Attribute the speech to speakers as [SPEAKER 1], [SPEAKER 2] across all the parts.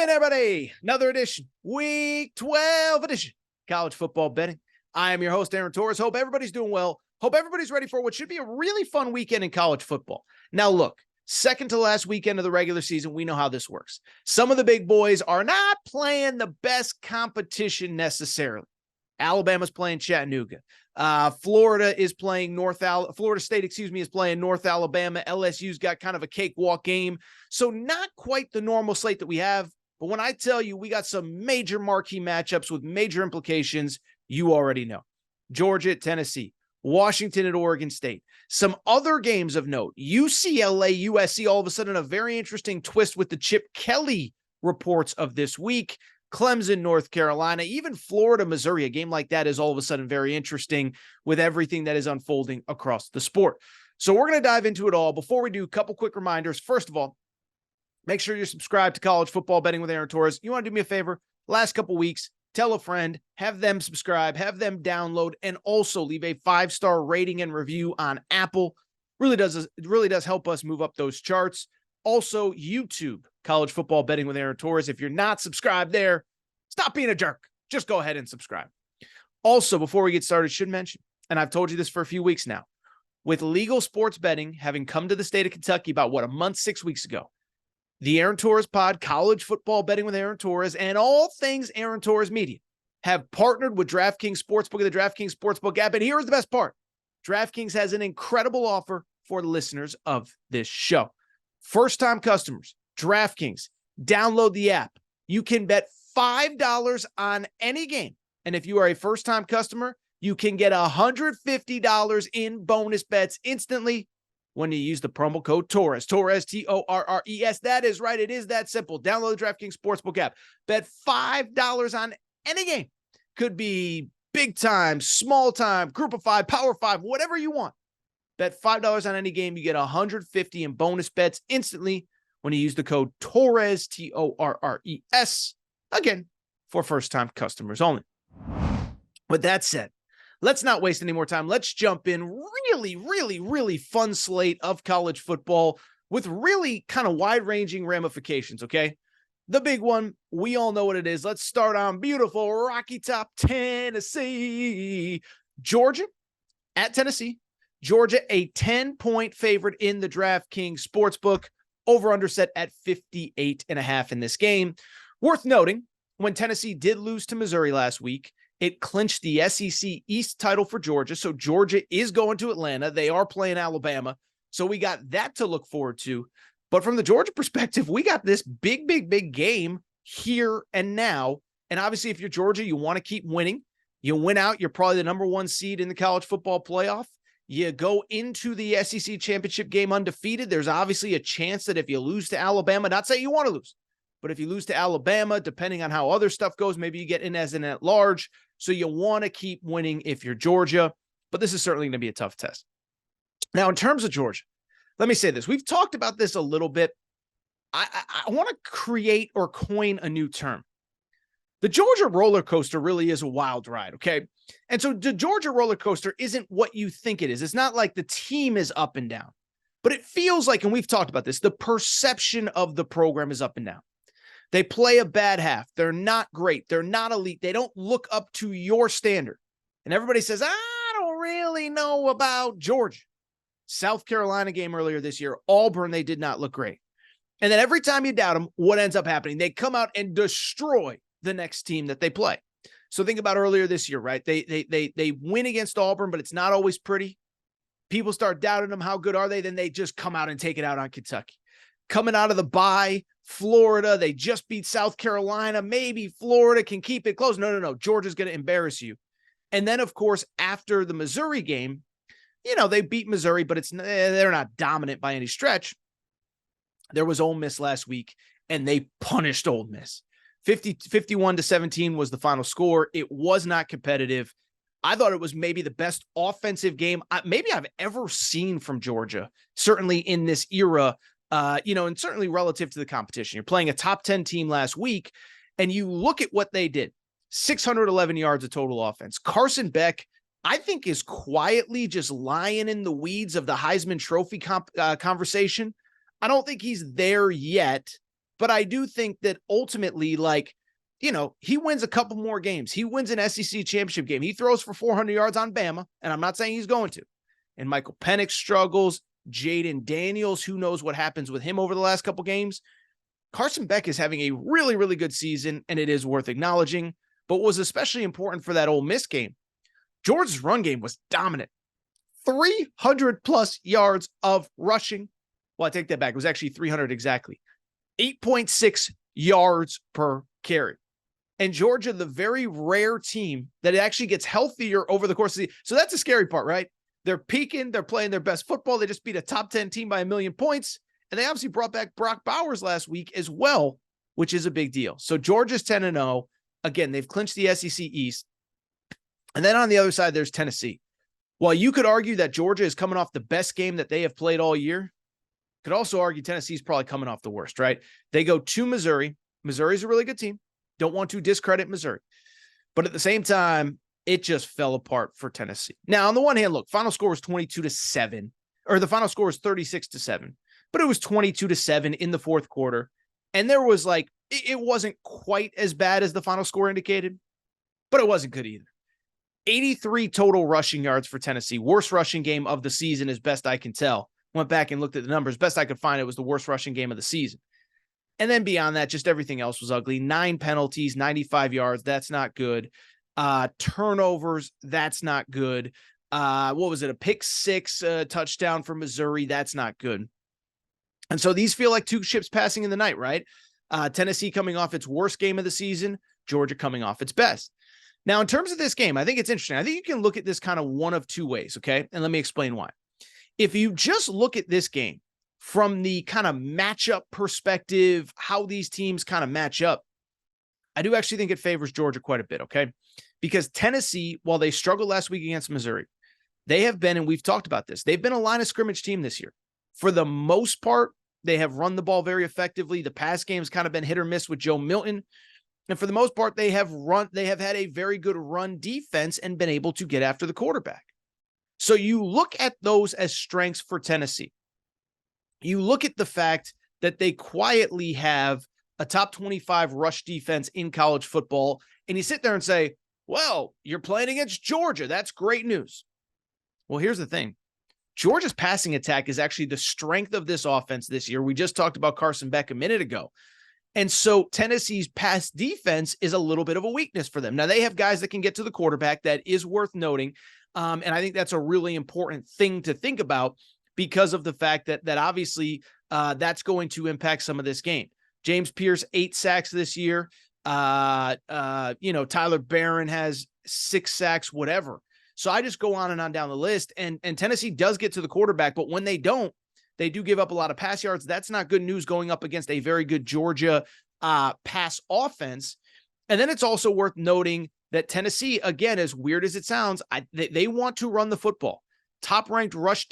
[SPEAKER 1] Welcome in, everybody. Another edition, Week 12 edition, college football betting. I am your host, Aaron Torres. Hope everybody's doing well. Hope everybody's ready for what should be a really fun weekend in college football. Now, look, second to last weekend of the regular season, we know how this works. Some of the big boys are not playing the best competition necessarily. Alabama's playing Chattanooga. Florida State, is playing North Alabama. LSU's got kind of a cakewalk game. So not quite the normal slate that we have. But when I tell you we got some major marquee matchups with major implications, you already know. Georgia at Tennessee, Washington at Oregon State. Some other games of note, UCLA-USC, all of a sudden a very interesting twist with the Chip Kelly reports of this week. Clemson, North Carolina, even Florida, Missouri, a game like that is all of a sudden very interesting with everything that is unfolding across the sport. So we're going to dive into it all. Before we do, a couple quick reminders. First of all, make sure you're subscribed to College Football Betting with Aaron Torres. You want to do me a favor? Last couple weeks, tell a friend, have them subscribe, have them download, and also leave a 5-star rating and review on Apple. Really does help us move up those charts. Also, YouTube, College Football Betting with Aaron Torres. If you're not subscribed there, stop being a jerk. Just go ahead and subscribe. Also, before we get started, should mention, and I've told you this for a few weeks now, with legal sports betting having come to the state of Kentucky about, a month, 6 weeks ago, the Aaron Torres Pod, College Football Betting with Aaron Torres, and all things Aaron Torres Media have partnered with DraftKings Sportsbook and the DraftKings Sportsbook app. And here's the best part. DraftKings has an incredible offer for the listeners of this show. First-time customers, DraftKings, download the app. You can bet $5 on any game. And if you are a first-time customer, you can get $150 in bonus bets instantly when you use the promo code Torres. Torres, T-O-R-R-E-S. That is right. It is that simple. Download the DraftKings Sportsbook app. Bet $5 on any game. Could be big time, small time, group of 5, power 5, whatever you want. Bet $5 on any game. You get $150 in bonus bets instantly when you use the code Torres, T-O-R-R-E-S, again, for first-time customers only. With that said, let's not waste any more time. Let's jump in. Really fun slate of college football with really kind of wide-ranging ramifications, okay? The big one, we all know what it is. Let's start on beautiful Rocky Top, Tennessee. Georgia at Tennessee. Georgia, a 10-point favorite in the DraftKings Sportsbook. Over-under set at 58.5 in this game. Worth noting, when Tennessee did lose to Missouri last week, it clinched the SEC East title for Georgia. So Georgia is going to Atlanta. They are playing Alabama. So we got that to look forward to. But from the Georgia perspective, we got this big game here and now. And obviously, if you're Georgia, you want to keep winning. You win out, you're probably the number 1 seed in the college football playoff. You go into the SEC championship game undefeated. There's obviously a chance that if you lose to Alabama, not saying you want to lose, but if you lose to Alabama, depending on how other stuff goes, maybe you get in as an at-large. So you want to keep winning if you're Georgia, but this is certainly going to be a tough test. Now, in terms of Georgia, let me say this. We've talked about this a little bit. I want to create or coin a new term. The Georgia roller coaster really is a wild ride, okay? And so the Georgia roller coaster isn't what you think it is. It's not like the team is up and down, but it feels like, and we've talked about this, the perception of the program is up and down. They play a bad half. They're not great. They're not elite. They don't look up to your standard. And everybody says, I don't really know about Georgia. South Carolina game earlier this year, Auburn, they did not look great. And then every time you doubt them, what ends up happening? They come out and destroy the next team that they play. So think about earlier this year, right? They win against Auburn, but it's not always pretty. People start doubting them. How good are they? Then they just come out and take it out on Kentucky. Coming out of the bye, Florida, they just beat South Carolina. Maybe Florida can keep it close. No. Georgia's going to embarrass you. And then, of course, after the Missouri game, they beat Missouri, but they're not dominant by any stretch. There was Ole Miss last week, and they punished Ole Miss. 51-17 was the final score. It was not competitive. I thought it was maybe the best offensive game maybe I've ever seen from Georgia, certainly in this era, and certainly relative to the competition. You're playing a top 10 team last week, and you look at what they did. 611 yards of total offense. Carson Beck, I think, is quietly just lying in the weeds of the Heisman Trophy conversation. I don't think he's there yet, But I do think that ultimately, like, you know, he wins a couple more games. He wins an SEC championship game. He throws for 400 yards on Bama, and I'm not saying he's going to. And Michael Penix struggles. Jaden Daniels, who knows what happens with him over the last couple games. Carson Beck is having a really, really good season, and it is worth acknowledging. But what was especially important for that Ole Miss game, Georgia's run game was dominant. 300-plus yards of rushing. Well, I take that back. It was actually 300 exactly. 8.6 yards per carry. And Georgia, the very rare team that actually gets healthier over the course of the season. So that's the scary part, right? They're peaking. They're playing their best football. They just beat a top 10 team by 1,000,000 points. And they obviously brought back Brock Bowers last week as well, which is a big deal. So Georgia's 10-0. Again, they've clinched the SEC East. And then on the other side, there's Tennessee. While you could argue that Georgia is coming off the best game that they have played all year, could also argue Tennessee's probably coming off the worst, right? They go to Missouri. Missouri's a really good team. Don't want to discredit Missouri. But at the same time, it just fell apart for Tennessee. Now, on the one hand, look, final score was 22-7, or the final score was 36-7, but it was 22-7 in the fourth quarter. And there was like, it wasn't quite as bad as the final score indicated, but it wasn't good either. 83 total rushing yards for Tennessee. Worst rushing game of the season as best I can tell. Went back and looked at the numbers. Best I could find, it was the worst rushing game of the season. And then beyond that, just everything else was ugly. 9 penalties, 95 yards. That's not good. Turnovers. That's not good. What was it? A pick six touchdown for Missouri. That's not good. And so these feel like two ships passing in the night, right? Tennessee coming off its worst game of the season. Georgia coming off its best. Now, in terms of this game, I think it's interesting. I think you can look at this kind of one of two ways, okay? And let me explain why. If you just look at this game from the kind of matchup perspective, how these teams kind of match up, I do actually think it favors Georgia quite a bit, okay? Because Tennessee, while they struggled last week against Missouri, they have been, and we've talked about this, they've been a line of scrimmage team this year. For the most part, they have run the ball very effectively. The pass game's kind of been hit or miss with Joe Milton. And for the most part, they have had a very good run defense and been able to get after the quarterback. So you look at those as strengths for Tennessee. You look at the fact that they quietly have a top 25 rush defense in college football, and you sit there and say, well, you're playing against Georgia. That's great news. Well, here's the thing. Georgia's passing attack is actually the strength of this offense this year. We just talked about Carson Beck a minute ago. And so Tennessee's pass defense is a little bit of a weakness for them. Now, they have guys that can get to the quarterback. That is worth noting. And I think that's a really important thing to think about because of the fact that obviously that's going to impact some of this game. James Pierce, 8 sacks this year. Tyler Barron has 6 sacks, whatever. So I just go on and on down the list. And Tennessee does get to the quarterback, but when they don't, they do give up a lot of pass yards. That's not good news going up against a very good Georgia pass offense. And then it's also worth noting that Tennessee, again, as weird as it sounds, they want to run the football. Top-ranked rush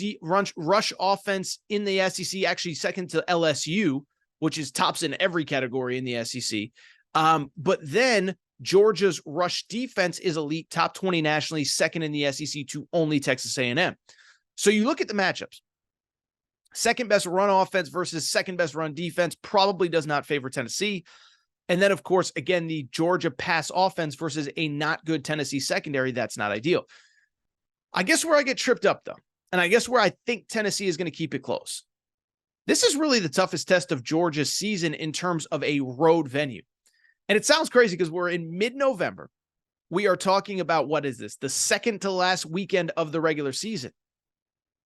[SPEAKER 1] offense in the SEC, actually second to LSU, which is tops in every category in the SEC. But then Georgia's rush defense is elite, top 20 nationally, second in the SEC to only Texas A&M. So you look at the matchups. Second best run offense versus second best run defense probably does not favor Tennessee. And then, of course, again, the Georgia pass offense versus a not good Tennessee secondary, that's not ideal. I guess where I get tripped up, though, and I guess where I think Tennessee is going to keep it close. This is really the toughest test of Georgia's season in terms of a road venue. And it sounds crazy because we're in mid-November. We are talking about, what is this? The second to last weekend of the regular season.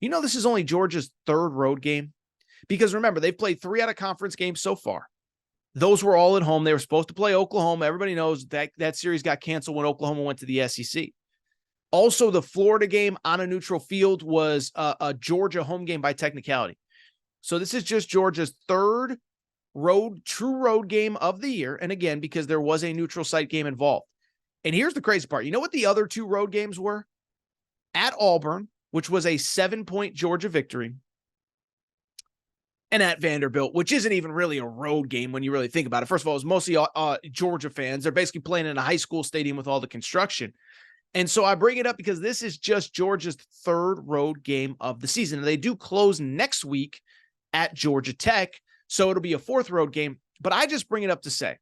[SPEAKER 1] You know, this is only Georgia's third road game because remember, they've played 3 out of conference games so far. Those were all at home. They were supposed to play Oklahoma. Everybody knows that series got canceled when Oklahoma went to the SEC. Also, the Florida game on a neutral field was a Georgia home game by technicality. So this is just Georgia's third true road game of the year. And again, because there was a neutral site game involved. And here's the crazy part. You know what the other 2 road games were? At Auburn, which was a 7-point Georgia victory, and at Vanderbilt, which isn't even really a road game when you really think about it. First of all, it was mostly Georgia fans. They're basically playing in a high school stadium with all the construction. And so I bring it up because this is just Georgia's third road game of the season. And they do close next week at Georgia Tech, so it'll be a 4th road game. But I just bring it up to say,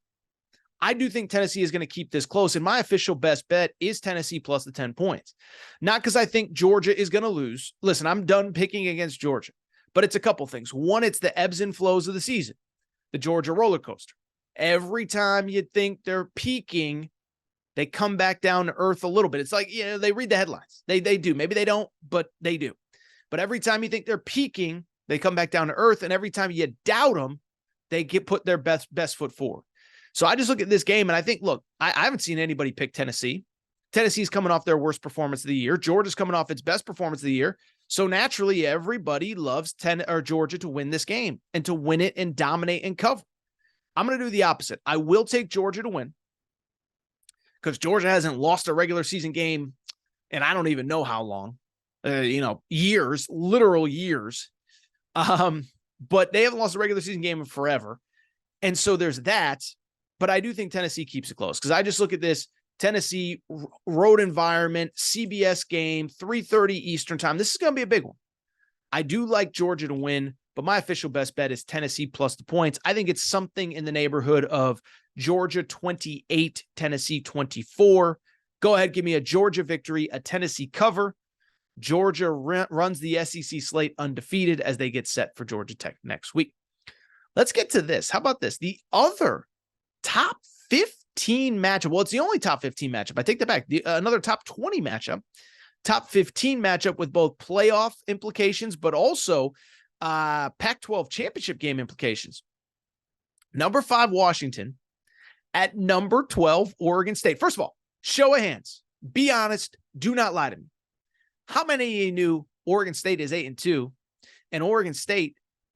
[SPEAKER 1] I do think Tennessee is going to keep this close, and my official best bet is Tennessee plus the 10 points. Not because I think Georgia is going to lose. Listen, I'm done picking against Georgia, but it's a couple things. One, it's the ebbs and flows of the season, the Georgia roller coaster. Every time you think they're peaking, they come back down to earth a little bit. It's like, they read the headlines. They do. Maybe they don't, but they do. But every time you think they're peaking, they come back down to earth, and every time you doubt them, they put their best foot forward. So I just look at this game and I think, look, I haven't seen anybody pick Tennessee. Tennessee's coming off their worst performance of the year. Georgia's coming off its best performance of the year. So naturally, everybody loves Georgia to win this game and to win it and dominate and cover. I'm going to do the opposite. I will take Georgia to win because Georgia hasn't lost a regular season game, and I don't even know how long. Years, literal years. But they haven't lost a regular season game in forever. And so there's that. But I do think Tennessee keeps it close because I just look at this Tennessee road environment, CBS game, 3:30 Eastern time. This is going to be a big one. I do like Georgia to win, but my official best bet is Tennessee plus the points. I think it's something in the neighborhood of Georgia 28, Tennessee 24. Go ahead, give me a Georgia victory, a Tennessee cover. Georgia runs the SEC slate undefeated as they get set for Georgia Tech next week. Let's get to this. How about this? The other top 15 matchup. Well, it's the only top 15 matchup. I take that back. Another top 20 matchup. Top 15 matchup with both playoff implications, but also Pac-12 championship game implications. Number 5, Washington. At number 12, Oregon State. First of all, show of hands. Be honest. Do not lie to me. How many of you knew Oregon State is 8-2 and Oregon State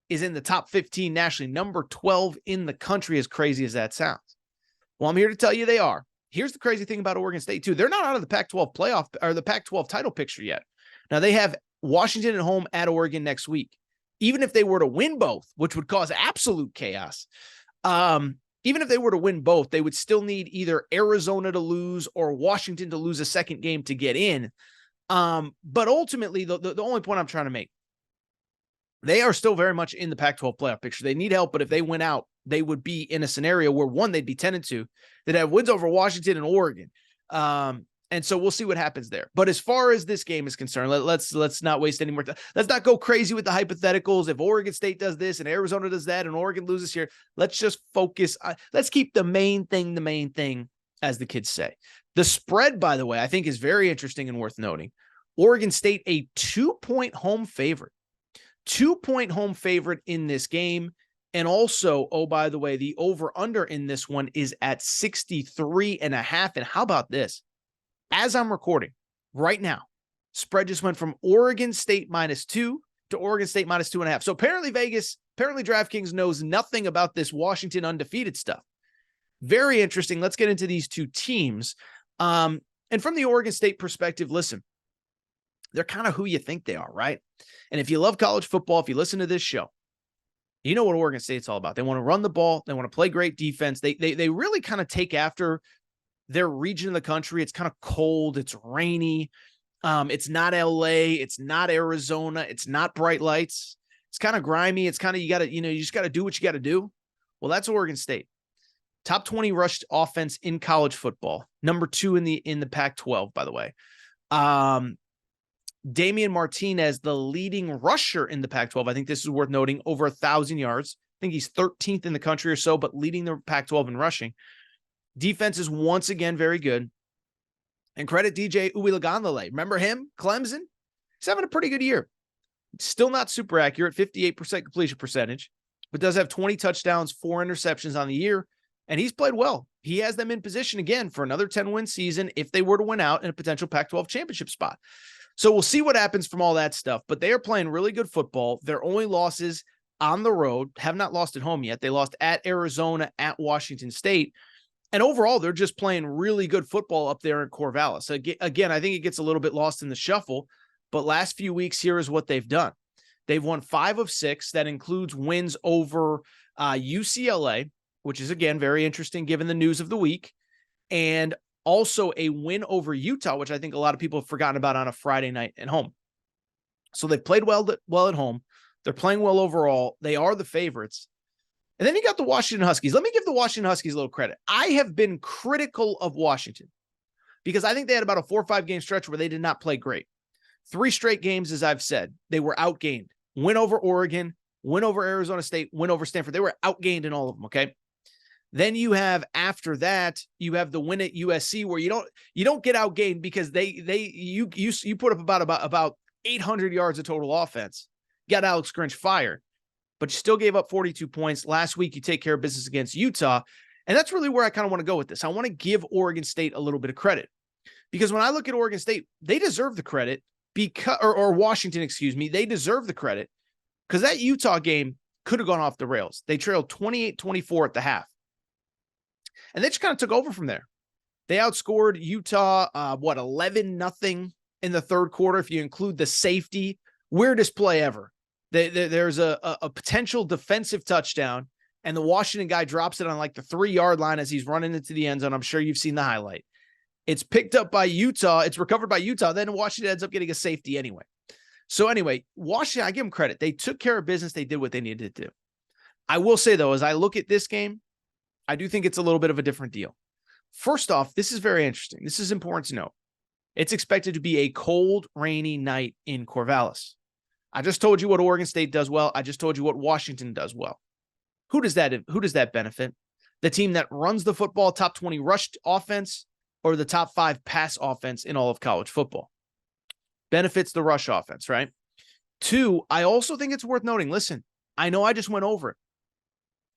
[SPEAKER 1] is in the top 15 nationally, number 12 in the country, as crazy as that sounds? Well, I'm here to tell you they are. Here's the crazy thing about Oregon State, too. They're not out of the Pac-12 playoff or the Pac-12 title picture yet. Now, they have Washington at home at Oregon next week. Even if they were to win both, which would cause absolute chaos, even if they were to win both, they would still need either Arizona to lose or Washington to lose a second game to get in. But ultimately, the only point I'm trying to make, they are still very much in the Pac-12 playoff picture. They need help, but if they went out, they would be in a scenario where, one, they'd be 10-2. They'd have wins over Washington and Oregon. And so we'll see what happens there. But as far as this game is concerned, let's not waste any more time. Let's not go crazy with the hypotheticals. If Oregon State does this and Arizona does that and Oregon loses here, let's just focus. Let's keep the main thing, as the kids say. The spread, by the way, I think is very interesting and worth noting. Oregon State, a 2-point home favorite. 2-point home favorite in this game. And also, oh, by the way, the over-under in this one is at 63.5. And how about this? As I'm recording right now, spread just went from Oregon State -2 to Oregon State -2.5. So apparently DraftKings knows nothing about this Washington undefeated stuff. Very interesting. Let's get into these two teams. And from the Oregon State perspective, listen, they're kind of who you think they are, right? And if you love college football, if you listen to this show, you know what Oregon State's all about. They want to run the ball. They want to play great defense. They really kind of take after their region of the country. It's kind of cold. It's rainy. It's not LA. It's not Arizona. It's not bright lights. It's kind of grimy. It's kind of, you just got to do what you got to do. Well, that's Oregon State. Top 20 rushed offense in college football. Number 2 in the Pac-12, by the way. Damian Martinez, the leading rusher in the Pac-12. I think this is worth noting, over 1,000 yards. I think he's 13th in the country or so, but leading the Pac-12 in rushing. Defense is once again very good. And credit DJ Uiagalelei. Remember him? Clemson? He's having a pretty good year. Still not super accurate, 58% completion percentage, but does have 20 touchdowns, 4 interceptions on the year, and he's played well. He has them in position again for another 10-win season if they were to win out in a potential Pac-12 championship spot. So we'll see what happens from all that stuff, but they are playing really good football. Their only losses on the road, have not lost at home yet. They lost at Arizona, at Washington State. And overall, they're just playing really good football up there in Corvallis. So again, I think it gets a little bit lost in the shuffle, but last few weeks, here is what they've done. They've won 5 of 6. That includes wins over UCLA, which is, again, very interesting given the news of the week, and also a win over Utah, which I think a lot of people have forgotten about on a Friday night at home. So they've played well at home. They're playing well overall. They are the favorites. And then you got the Washington Huskies. Let me give the Washington Huskies a little credit. I have been critical of Washington because I think they had about a 4 or 5 game stretch where they did not play great. 3 straight games, as I've said, they were outgained. Win over Oregon, win over Arizona State, win over Stanford. They were outgained in all of them, okay? Then you have, after that, you have the win at USC where you don't get outgained because you put up about 800 yards of total offense. Got Alex Grinch fired, but you still gave up 42 points. Last week, you take care of business against Utah. And that's really where I kind of want to go with this. I want to give Oregon State a little bit of credit because when I look at Oregon State, they deserve the credit because, or Washington, excuse me, they deserve the credit because that Utah game could have gone off the rails. They trailed 28-24 at the half. And they just kind of took over from there. They outscored Utah, 11-0 in the third quarter, if you include the safety. Weirdest play ever. There's a potential defensive touchdown, and the Washington guy drops it on like the 3-yard line as he's running into the end zone. I'm sure you've seen the highlight. It's picked up by Utah. It's recovered by Utah. Then Washington ends up getting a safety anyway. So anyway, Washington, I give them credit. They took care of business. They did what they needed to do. I will say, though, as I look at this game, I do think it's a little bit of a different deal. First off, this is very interesting. This is important to note. It's expected to be a cold, rainy night in Corvallis. I just told you what Oregon State does well. I just told you what Washington does well. Who does that benefit? The team that runs the football, top 20 rush offense, or the top 5 pass offense in all of college football? Benefits the rush offense, right? 2, I also think it's worth noting. Listen, I know I just went over it.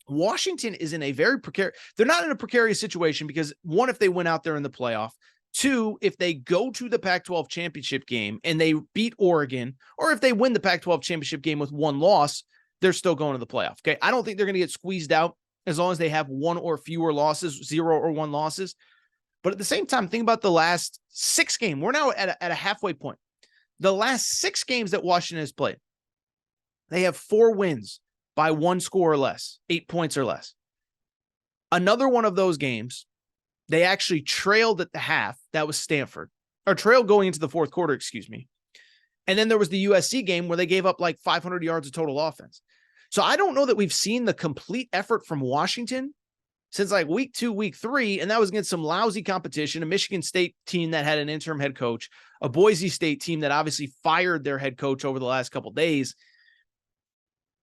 [SPEAKER 1] Washington is in a very precarious, they're not in a precarious situation because 1, if they went out there in the playoff, 2, if they go to the Pac-12 championship game and they beat Oregon, or if they win the Pac-12 championship game with 1 loss, they're still going to the playoff. Okay. I don't think they're going to get squeezed out as long as they have 1 or fewer losses, 0 or 1 losses. But at the same time, think about the last 6 games. We're now at a halfway point. The last 6 games that Washington has played, they have 4 wins by 1 score or less, 8 points or less. Another one of those games, they actually trailed at the half. That was Stanford, or trailed going into the fourth quarter, excuse me. And then there was the USC game where they gave up like 500 yards of total offense. So I don't know that we've seen the complete effort from Washington since like week 2, week 3. And that was against some lousy competition, a Michigan State team that had an interim head coach, a Boise State team that obviously fired their head coach over the last couple of days.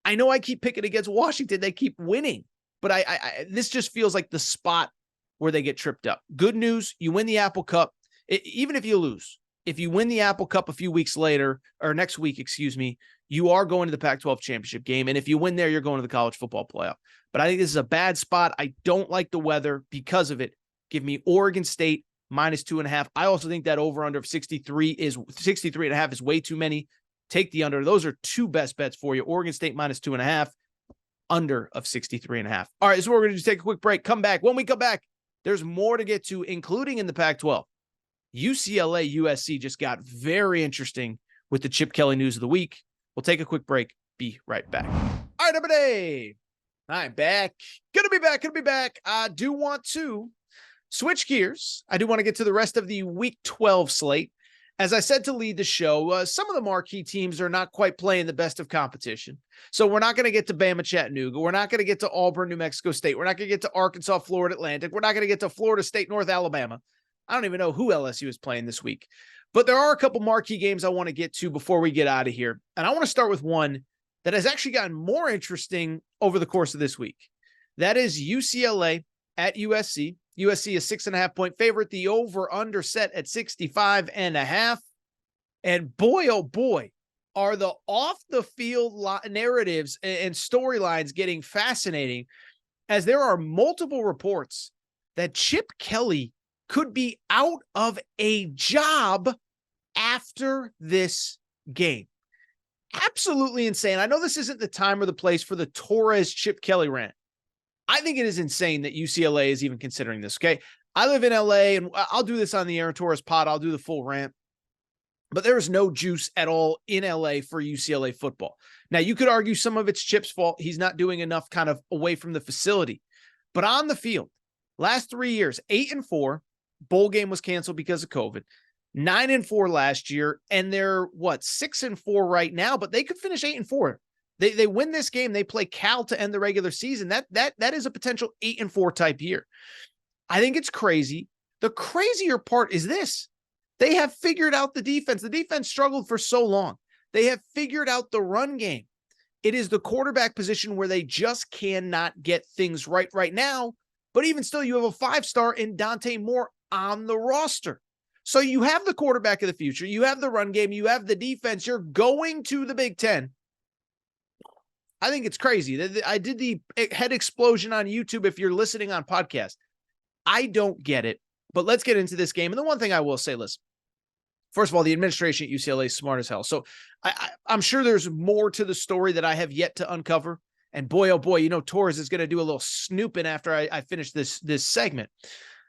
[SPEAKER 1] I know I keep picking against Washington. They keep winning, but this just feels like the spot where they get tripped up. Good news. You win the Apple Cup. Even if you lose, if you win the Apple Cup a few weeks later, or next week, excuse me, you are going to the Pac-12 championship game. And if you win there, you're going to the college football playoff. But I think this is a bad spot. I don't like the weather because of it. Give me Oregon State -2.5. I also think that over under of 63.5 is way too many. Take the under. Those are 2 best bets for you. Oregon State -2.5, under of 63.5. All right, so we're going to just take a quick break. Come back. When we come back, there's more to get to, including in the Pac-12. UCLA-USC just got very interesting with the Chip Kelly news of the week. We'll take a quick break. Be right back. All right, everybody. I'm back. Gonna be back. I do want to switch gears. I do want to get to the rest of the Week 12 slate. As I said to lead the show, some of the marquee teams are not quite playing the best of competition. So we're not going to get to Bama, Chattanooga. We're not going to get to Auburn, New Mexico State. We're not going to get to Arkansas, Florida Atlantic. We're not going to get to Florida State, North Alabama. I don't even know who LSU is playing this week. But there are a couple marquee games I want to get to before we get out of here. And I want to start with one that has actually gotten more interesting over the course of this week. That is UCLA at USC. USC is 6.5-point favorite. The over-under set at 65.5. And boy, oh boy, are the off-the-field narratives and storylines getting fascinating, as there are multiple reports that Chip Kelly could be out of a job after this game. Absolutely insane. I know this isn't the time or the place for the Torres Chip Kelly rant. I think it is insane that UCLA is even considering this, okay? I live in LA, and I'll do this on the Aaron Torres pod. I'll do the full rant. But there is no juice at all in LA for UCLA football. Now, you could argue some of it's Chip's fault. He's not doing enough kind of away from the facility. But on the field, last 3 years, 8-4. Bowl game was canceled because of COVID. 9-4 last year, and they're 6-4 right now, but they could finish 8-4. They win this game. They play Cal to end the regular season. That is a potential 8-4 type year. I think it's crazy. The crazier part is this. They have figured out the defense. The defense struggled for so long. They have figured out the run game. It is the quarterback position where they just cannot get things right now. But even still, you have a 5-star in Dante Moore on the roster. So you have the quarterback of the future. You have the run game. You have the defense. You're going to the Big Ten. I think it's crazy. I did the head explosion on YouTube if you're listening on podcast. I don't get it, but let's get into this game. And the one thing I will say, listen, first of all, the administration at UCLA is smart as hell. So I'm sure there's more to the story that I have yet to uncover. And boy, oh boy, Torres is going to do a little snooping after I finish this segment.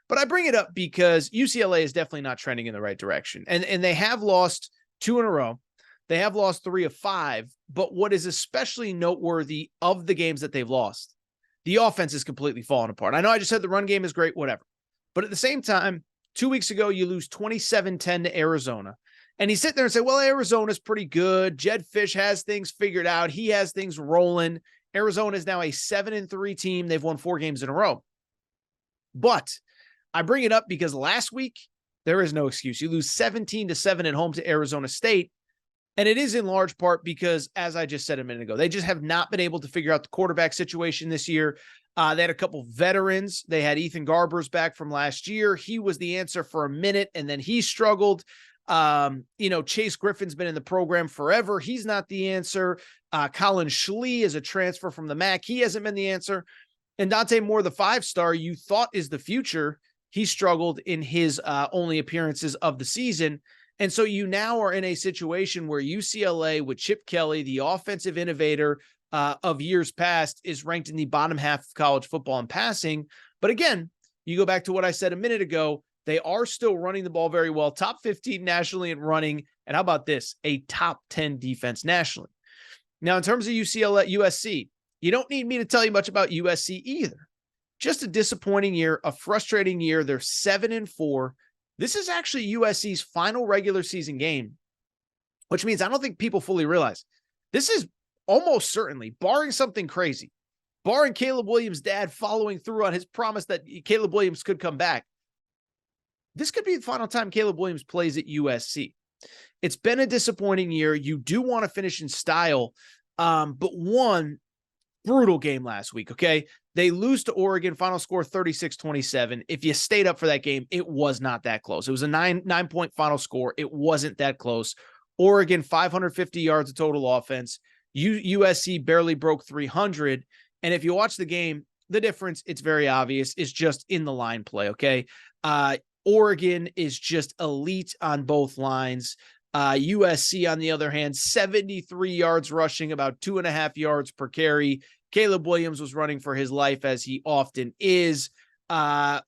[SPEAKER 1] But I bring it up because UCLA is definitely not trending in the right direction. And they have lost 2 in a row. They have lost 3 of 5. But what is especially noteworthy of the games that they've lost, the offense is completely falling apart. I know I just said the run game is great, whatever. But at the same time, 2 weeks ago, you lose 27-10 to Arizona. And you sit there and say, well, Arizona's pretty good. Jed Fish has things figured out. He has things rolling. Arizona is now a 7-3 team. They've won 4 games in a row. But I bring it up because last week, there is no excuse. You lose 17-7 at home to Arizona State. And it is in large part because, as I just said a minute ago, they just have not been able to figure out the quarterback situation this year. They had a couple veterans. They had Ethan Garbers back from last year. He was the answer for a minute, and then he struggled. Chase Griffin's been in the program forever. He's not the answer. Colin Schlee is a transfer from the MAC. He hasn't been the answer. And Dante Moore, the 5-star you thought is the future, he struggled in his only appearances of the season. And so you now are in a situation where UCLA with Chip Kelly, the offensive innovator of years past, is ranked in the bottom half of college football in passing. But again, you go back to what I said a minute ago, they are still running the ball very well, top 15 nationally in running. And how about this? A top 10 defense nationally. Now, in terms of UCLA-USC, you don't need me to tell you much about USC either. Just a disappointing year, a frustrating year. They're 7-4. This is actually USC's final regular season game, which means I don't think people fully realize this is almost certainly, barring something crazy, barring Caleb Williams' dad following through on his promise that Caleb Williams could come back, this could be the final time Caleb Williams plays at USC. It's been a disappointing year. You do want to finish in style, but one brutal game last week, okay? They lose to Oregon, final score 36-27. If you stayed up for that game, it was not that close. It was a 9-point final score. It wasn't that close. Oregon, 550 yards of total offense. USC barely broke 300. And if you watch the game, the difference, it's very obvious, is just in the line play, okay? Oregon is just elite on both lines. USC, on the other hand, 73 yards rushing, about 2.5 yards per carry. Caleb Williams was running for his life, as he often is.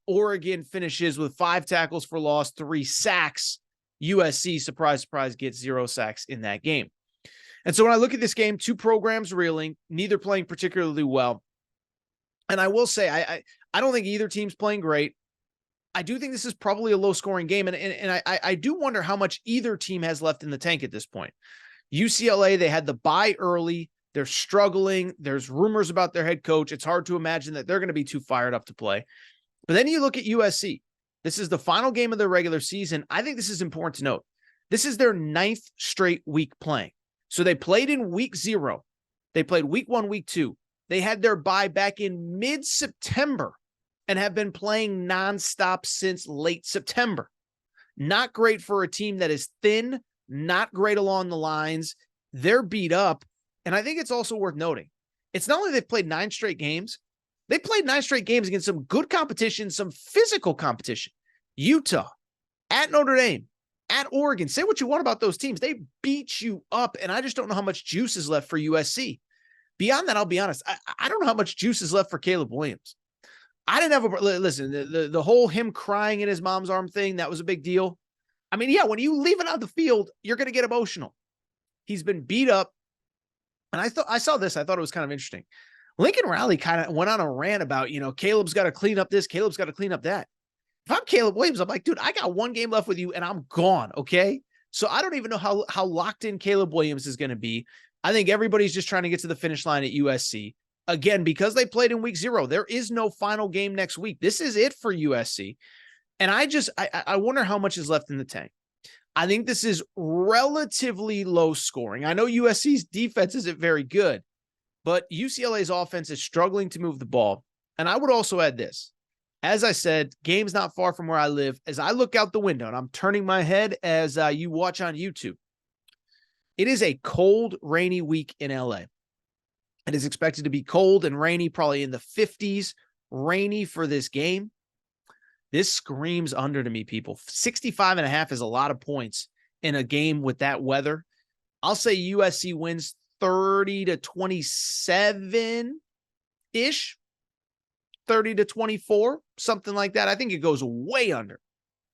[SPEAKER 1] Oregon finishes with 5 tackles for loss, 3 sacks. USC, surprise, surprise, gets 0 sacks in that game. And so when I look at this game, 2 programs reeling, neither playing particularly well. And I will say, I don't think either team's playing great. I do think this is probably a low-scoring game, and I do wonder how much either team has left in the tank at this point. UCLA, they had the bye early. They're struggling. There's rumors about their head coach. It's hard to imagine that they're going to be too fired up to play. But then you look at USC. This is the final game of their regular season. I think this is important to note. This is their 9th straight week playing. So they played in week 0. They played week 1, week 2. They had their bye back in mid-September and have been playing nonstop since late September. Not great for a team that is thin, not great along the lines. They're beat up. And I think it's also worth noting, it's not only they've played 9 straight games, they played 9 straight games against some good competition, some physical competition. Utah, at Notre Dame, at Oregon. Say what you want about those teams. They beat you up, and I just don't know how much juice is left for USC. Beyond that, I'll be honest, I don't know how much juice is left for Caleb Williams. I didn't have listen, the whole him crying in his mom's arm thing, that was a big deal. I mean, yeah, when you leave it on the field, you're going to get emotional. He's been beat up. And I saw this. I thought it was kind of interesting. Lincoln Riley kind of went on a rant about, Caleb's got to clean up this. Caleb's got to clean up that. If I'm Caleb Williams, I'm like, dude, I got 1 game left with you and I'm gone. Okay. So I don't even know how locked in Caleb Williams is going to be. I think everybody's just trying to get to the finish line at USC. Again, because they played in week 0, there is no final game next week. This is it for USC. And I wonder how much is left in the tank. I think this is relatively low scoring. I know USC's defense isn't very good, but UCLA's offense is struggling to move the ball. And I would also add this. As I said, game's not far from where I live. As I look out the window, and I'm turning my head as you watch on YouTube, it is a cold, rainy week in LA. It is expected to be cold and rainy, probably in the 50s, rainy for this game. This screams under to me, people. 65.5 is a lot of points in a game with that weather. I'll say USC wins 30-27-ish, 30-24, something like that. I think it goes way under.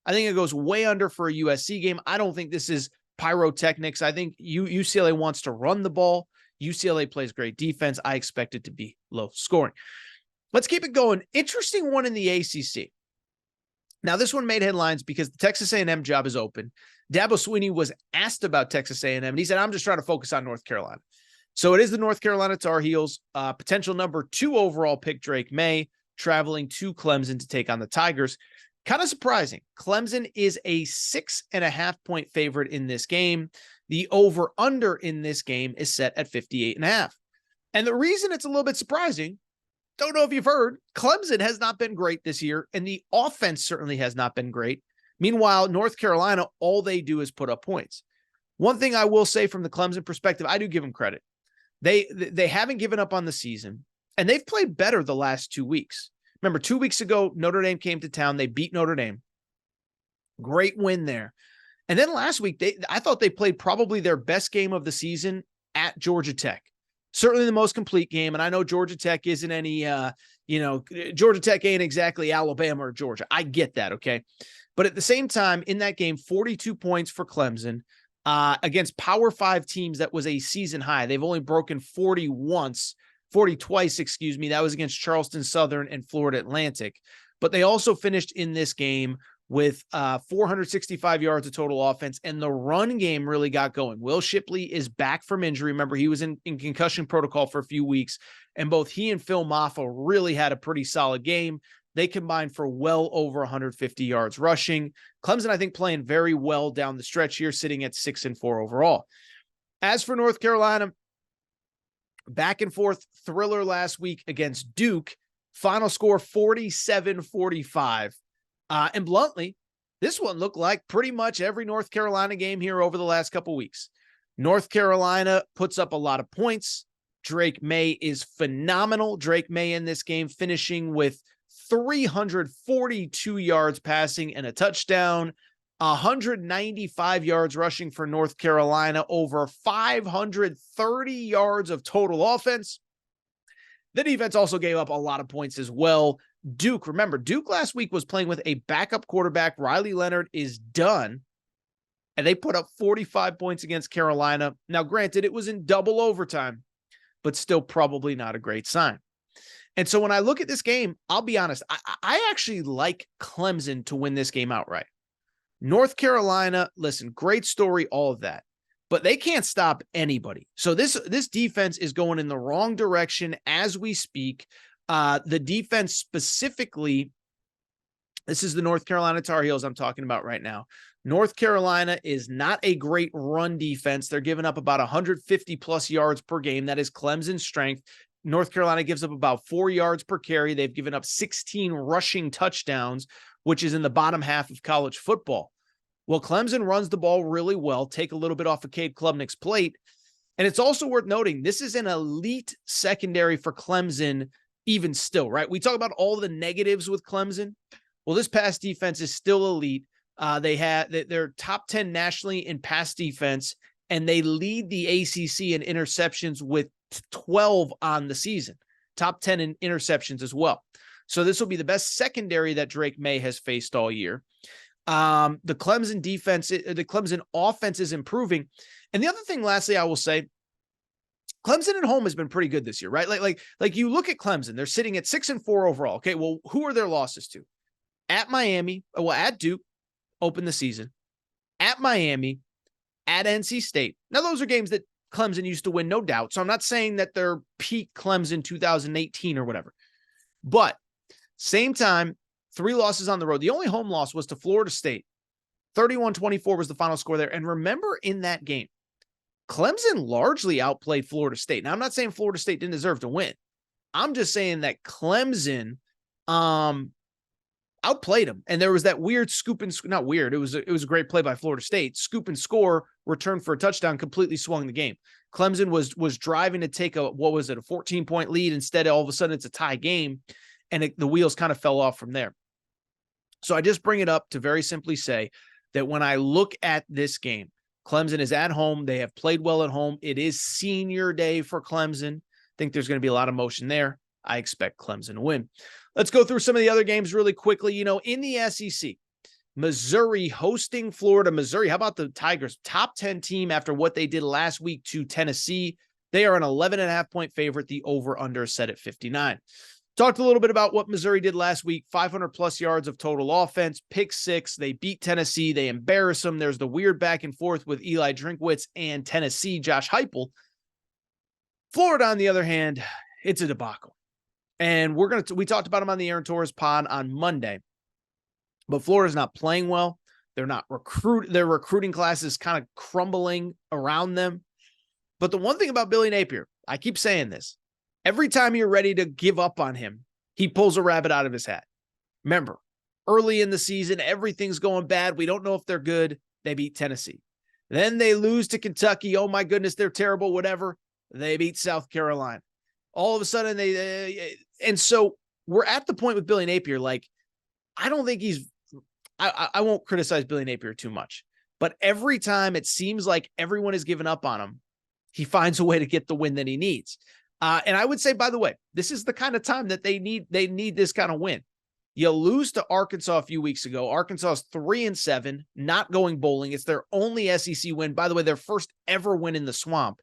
[SPEAKER 1] I think it goes way under for a USC game. I don't think this is pyrotechnics. I think UCLA wants to run the ball. UCLA plays great defense. I expect it to be low scoring. Let's keep it going. Interesting one in the ACC. Now, this one made headlines because the Texas A&M job is open. Dabo Swinney was asked about Texas A&M, and he said, I'm just trying to focus on North Carolina. So it is the North Carolina Tar Heels, potential number 2 overall pick Drake May, traveling to Clemson to take on the Tigers. Kind of surprising. Clemson is a 6.5-point favorite in this game. The over-under in this game is set at 58.5. And the reason it's a little bit surprising, don't know if you've heard, Clemson has not been great this year, and the offense certainly has not been great. Meanwhile, North Carolina, all they do is put up points. One thing I will say from the Clemson perspective, I do give them credit. They haven't given up on the season, and they've played better the last 2 weeks. Remember, 2 weeks ago, Notre Dame came to town. They beat Notre Dame. Great win there. And then last week, I thought they played probably their best game of the season at Georgia Tech. Certainly the most complete game. And I know Georgia Tech isn't any, Georgia Tech ain't exactly Alabama or Georgia. I get that, okay? But at the same time, in that game, 42 points for Clemson against Power 5 teams. That was a season high. They've only broken 40 twice, excuse me. That was against Charleston Southern and Florida Atlantic. But they also finished in this game with 465 yards of total offense, and the run game really got going. Will Shipley is back from injury. Remember, he was in concussion protocol for a few weeks, and both he and Phil Maffa really had a pretty solid game. They combined for well over 150 yards rushing. Clemson, I think, playing very well down the stretch here, sitting at 6-4 overall. As for North Carolina, back and forth thriller last week against Duke. Final score 47-45. And bluntly, this one looked like pretty much every North Carolina game here over the last couple weeks. North Carolina puts up a lot of points. Drake May is phenomenal. Drake May in this game finishing with 342 yards passing and a touchdown, 195 yards rushing for North Carolina, over 530 yards of total offense. The defense also gave up a lot of points as well. Duke, remember, Duke last week was playing with a backup quarterback. Riley Leonard is done, and they put up 45 points against Carolina. Now, granted, it was in double overtime, but still probably not a great sign. And so when I look at this game, I'll be honest, I actually like Clemson to win this game outright. North Carolina, listen, great story, all of that, but they can't stop anybody. So this defense is going in the wrong direction as we speak. The defense specifically, this is the North Carolina Tar Heels I'm talking about right now. North Carolina is not a great run defense. They're giving up about 150 plus yards per game. That is Clemson's strength. North Carolina gives up about 4 yards per carry. They've given up 16 rushing touchdowns, which is in the bottom half of college football. Well, Clemson runs the ball really well, take a little bit off of Cade Klubnik's plate. And it's also worth noting, this is an elite secondary for Clemson even still, right? We talk about all the negatives with Clemson. Well, this pass defense is still elite. They're top 10 nationally in pass defense, and they lead the ACC in interceptions with 12 on the season, top 10 in interceptions as well. So this will be the best secondary that Drake May has faced all year. The Clemson defense, the Clemson offense is improving. And the other thing, lastly, I will say, Clemson at home has been pretty good this year, right? Like you look at Clemson, they're sitting at 6-4 overall. Okay, well, who are their losses to? At Miami, at Duke, open the season. At Miami, at NC State. Now, those are games that Clemson used to win, no doubt. So I'm not saying that they're peak Clemson 2018 or whatever. But same time, 3 losses on the road. The only home loss was to Florida State. 31-24 was the final score there. And remember in that game, Clemson largely outplayed Florida State. Now, I'm not saying Florida State didn't deserve to win. I'm just saying that Clemson outplayed them. And there was that weird scoop and not weird. It was a great play by Florida State. Scoop and score, return for a touchdown, completely swung the game. Clemson was driving to take a 14-point lead. Instead, all of a sudden it's a tie game, and the wheels kind of fell off from there. So I just bring it up to very simply say that when I look at this game, Clemson is at home. They have played well at home. It is senior day for Clemson. I think there's going to be a lot of motion there. I expect Clemson to win. Let's go through some of the other games really quickly. In the SEC, Missouri hosting Florida. Missouri, how about the Tigers? Top 10 team after what they did last week to Tennessee. They are an 11.5-point favorite. The over-under set at 59. Talked a little bit about what Missouri did last week. 500-plus yards of total offense, pick 6. They beat Tennessee. They embarrass them. There's the weird back and forth with Eli Drinkwitz and Tennessee, Josh Heupel. Florida, on the other hand, it's a debacle. And we talked about them on the Aaron Torres pod on Monday. But Florida's not playing well. They're not their recruiting class is kind of crumbling around them. But the one thing about Billy Napier, I keep saying this, every time you're ready to give up on him, he pulls a rabbit out of his hat. Remember, early in the season, everything's going bad. We don't know if they're good. They beat Tennessee. Then they lose to Kentucky. Oh my goodness, they're terrible, whatever. They beat South Carolina. All of a sudden, and so we're at the point with Billy Napier, like, I don't think I won't criticize Billy Napier too much, but every time it seems like everyone has given up on him, he finds a way to get the win that he needs. And I would say, by the way, this is the kind of time that they need this kind of win. You lose to Arkansas a few weeks ago. Arkansas is 3-7, not going bowling. It's their only SEC win. By the way, their first ever win in the swamp.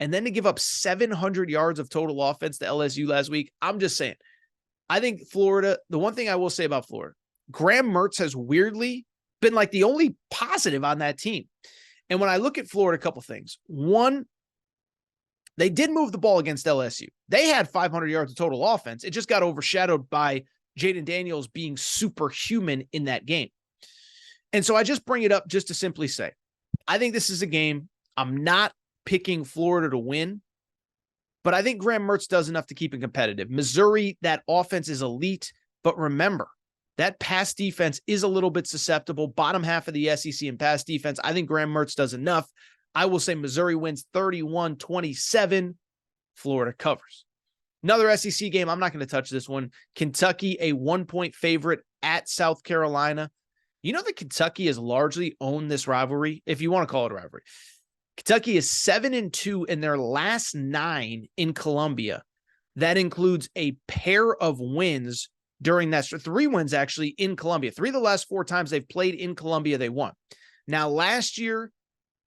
[SPEAKER 1] And then to give up 700 yards of total offense to LSU last week. I'm just saying, I think Florida, the one thing I will say about Florida, Graham Mertz has weirdly been like the only positive on that team. And when I look at Florida, a couple things. One, they did move the ball against LSU. They had 500 yards of total offense. It just got overshadowed by Jaden Daniels being superhuman in that game. And so I just bring it up just to simply say, I think this is a game. I'm not picking Florida to win, but I think Graham Mertz does enough to keep it competitive. Missouri, that offense is elite, but remember, that pass defense is a little bit susceptible. Bottom half of the SEC in pass defense. I think Graham Mertz does enough. I will say Missouri wins 31-27. Florida covers. Another SEC game. I'm not going to touch this one. Kentucky, a 1-point favorite at South Carolina. You know that Kentucky has largely owned this rivalry, if you want to call it a rivalry. Kentucky is 7-2 in their last 9 in Columbia. That includes a pair of wins during that. 3 wins actually in Columbia. 3 of the last 4 times they've played in Columbia, they won. Now, last year,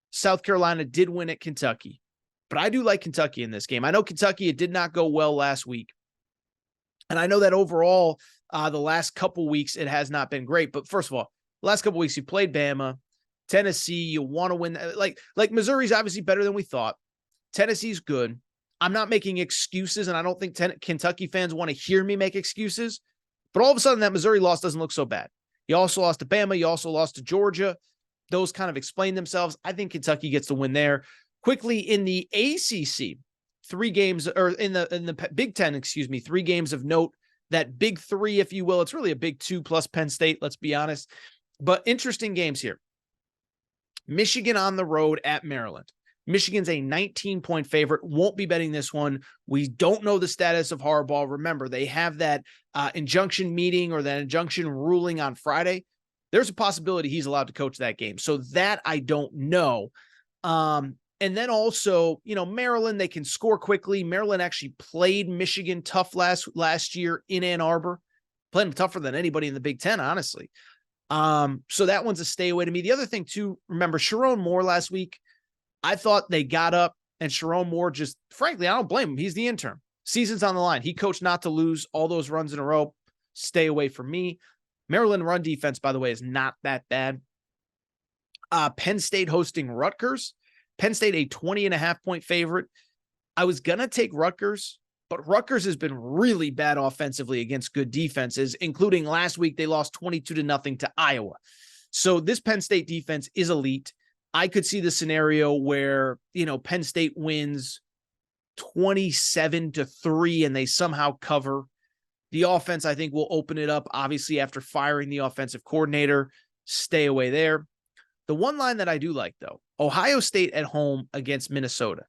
[SPEAKER 1] South Carolina did win at Kentucky, but I do like Kentucky in this game. I know Kentucky, it did not go well last week. And I know that overall, the last couple weeks, it has not been great. But first of all, the last couple weeks, you played Bama, Tennessee, you want to win. Like Missouri's obviously better than we thought. Tennessee's good. I'm not making excuses, and I don't think Kentucky fans want to hear me make excuses. But all of a sudden, that Missouri loss doesn't look so bad. You also lost to Bama. You also lost to Georgia. Those kind of explain themselves. I think Kentucky gets the win there. Quickly, in the ACC, 3 games, or in the Big Ten, 3 games of note. That big 3, if you will. It's really a big 2 plus Penn State, let's be honest. But interesting games here. Michigan on the road at Maryland. Michigan's a 19-point favorite. Won't be betting this one. We don't know the status of Harbaugh. Remember, they have that injunction meeting or that injunction ruling on Friday. There's a possibility he's allowed to coach that game. So that I don't know. And then also, Maryland, they can score quickly. Maryland actually played Michigan tough last year in Ann Arbor. Played them tougher than anybody in the Big Ten, honestly. So that one's a stay away to me. The other thing too, remember Sharon Moore last week. I thought they got up and Sharon Moore just, frankly, I don't blame him. He's the intern. Season's on the line. He coached not to lose all those runs in a row. Stay away from me. Maryland run defense, by the way, is not that bad. Penn State hosting Rutgers. Penn State, a 20.5-point favorite. I was going to take Rutgers, but Rutgers has been really bad offensively against good defenses, including last week they lost 22-0 to Iowa. So this Penn State defense is elite. I could see the scenario where, Penn State wins 27-3 and they somehow cover. The offense, I think, will open it up, obviously, after firing the offensive coordinator. Stay away there. The one line that I do like, though, Ohio State at home against Minnesota.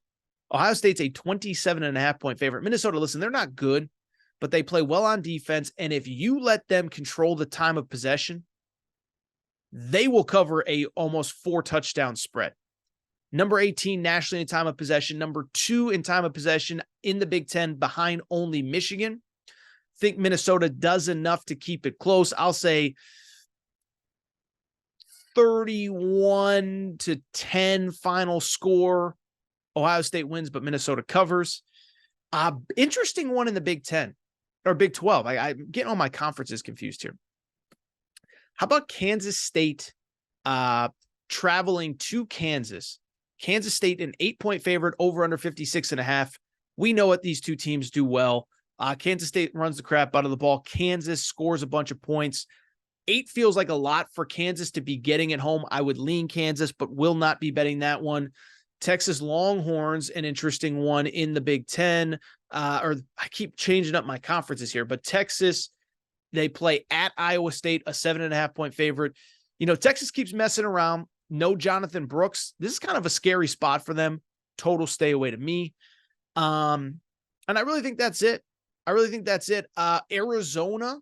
[SPEAKER 1] Ohio State's a 27.5-point favorite. Minnesota, listen, they're not good, but they play well on defense. And if you let them control the time of possession, they will cover a almost 4-touchdown spread. Number 18 nationally in time of possession. Number 2 in time of possession in the Big Ten, behind only Michigan. Think Minnesota does enough to keep it close. I'll say 31-10 final score. Ohio State wins, but Minnesota covers. Interesting one in the Big 10 or Big 12. I'm getting all my conferences confused here. How about Kansas State traveling to Kansas? Kansas State, an 8-point favorite, over under 56.5. We know what these two teams do well. Kansas State runs the crap out of the ball. Kansas scores a bunch of points. 8 feels like a lot for Kansas to be getting at home. I would lean Kansas, but will not be betting that one. Texas Longhorns, an interesting one in the Big Ten. Or I keep changing up my conferences here, but Texas, they play at Iowa State, a 7.5-point favorite. Texas keeps messing around. No Jonathan Brooks. This is kind of a scary spot for them. Total stay away to me. And I really think that's it. Arizona,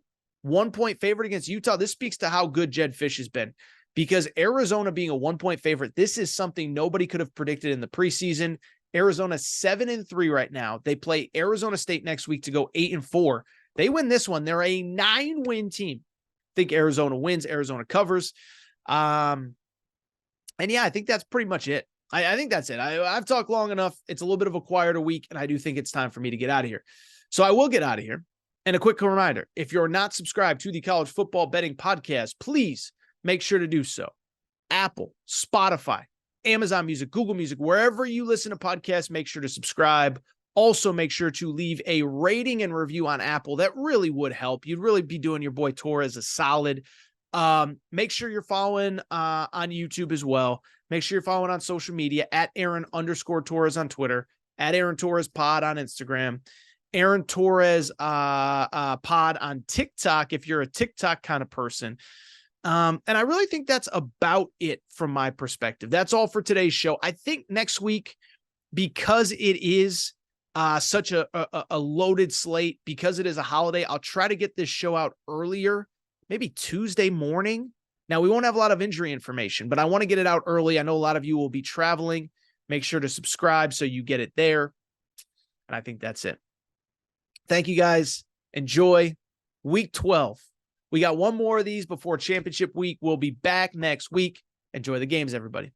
[SPEAKER 1] 1-point favorite against Utah. This speaks to how good Jed Fish has been, because Arizona being a 1-point favorite, this is something nobody could have predicted in the preseason. Arizona 7-3 right now. They play Arizona State next week to go 8-4. They win this one, they're a 9-win team. I think Arizona wins. Arizona covers. And yeah, I think that's pretty much it. I think that's it. I've talked long enough. It's a little bit of a quieter week, and I do think it's time for me to get out of here. So I will get out of here. And a quick reminder, if you're not subscribed to the College Football Betting Podcast, please make sure to do so. Apple, Spotify, Amazon Music, Google Music, wherever you listen to podcasts, make sure to subscribe. Also, make sure to leave a rating and review on Apple. That really would help. You'd really be doing your boy Torres a solid. Make sure you're following on YouTube as well. Make sure you're following on social media at Aaron_Torres on Twitter, at Aaron Torres Pod on Instagram, Aaron Torres Pod on TikTok if you're a TikTok kind of person. And I really think that's about it from my perspective. That's all for today's show. I think next week, because it is such a loaded slate, because it is a holiday, I'll try to get this show out earlier, maybe Tuesday morning. Now, we won't have a lot of injury information, but I want to get it out early. I know a lot of you will be traveling. Make sure to subscribe so you get it there. And I think that's it. Thank you, guys. Enjoy week 12. We got one more of these before championship week. We'll be back next week. Enjoy the games, everybody.